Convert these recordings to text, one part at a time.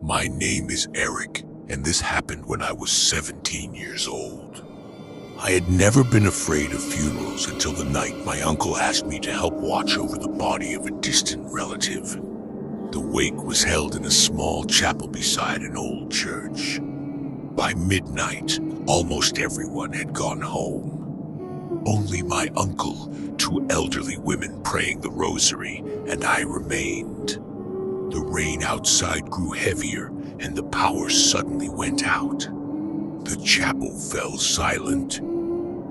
My name is Eric, and this happened when I was 17 years old. I had never been afraid of funerals until the night my uncle asked me to help watch over the body of a distant relative. The wake was held in a small chapel beside an old church. By midnight, almost everyone had gone home. Only my uncle, two elderly women praying the rosary, and I remained. The rain outside grew heavier, and the power suddenly went out. The chapel fell silent.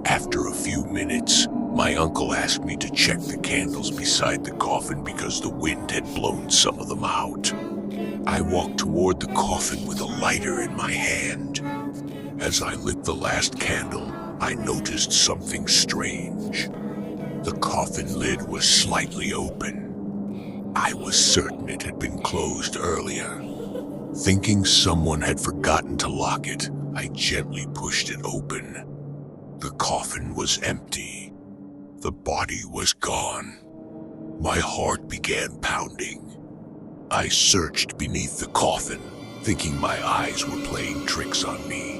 After a few minutes, my uncle asked me to check the candles beside the coffin because the wind had blown some of them out. I walked toward the coffin with a lighter in my hand. As I lit the last candle, I noticed something strange. The coffin lid was slightly open. I was certain it had been closed earlier. Thinking someone had forgotten to lock it, I gently pushed it open. The coffin was empty. The body was gone. My heart began pounding. I searched beneath the coffin, thinking my eyes were playing tricks on me.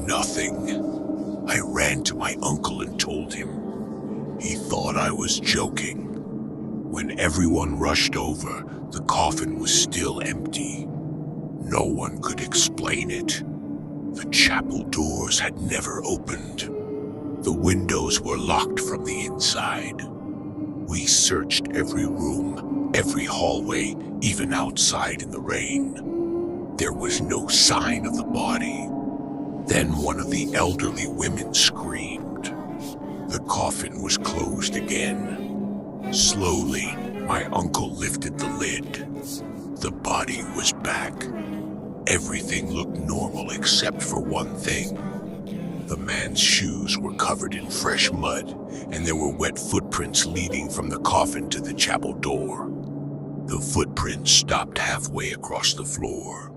Nothing. I ran to my uncle and told him. He thought I was joking. When everyone rushed over, the coffin was still empty. No one could explain it. The chapel doors had never opened. The windows were locked from the inside. We searched every room, every hallway, even outside in the rain. There was no sign of the body. Then one of the elderly women screamed. The coffin was closed again. Slowly, my uncle lifted the lid. The body was back. Everything looked normal except for one thing. The man's shoes were covered in fresh mud, and there were wet footprints leading from the coffin to the chapel door. The footprints stopped halfway across the floor,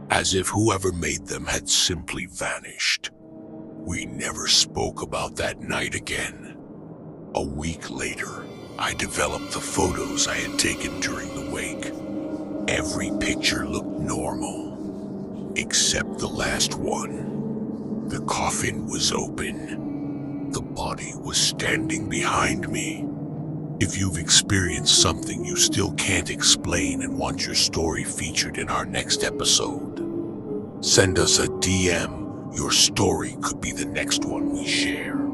as if whoever made them had simply vanished. We never spoke about that night again. A week later, I developed the photos I had taken during the wake. Every picture looked normal, except the last one. The coffin was open. The body was standing behind me. If you've experienced something you still can't explain and want your story featured in our next episode, send us a DM. Your story could be the next one we share.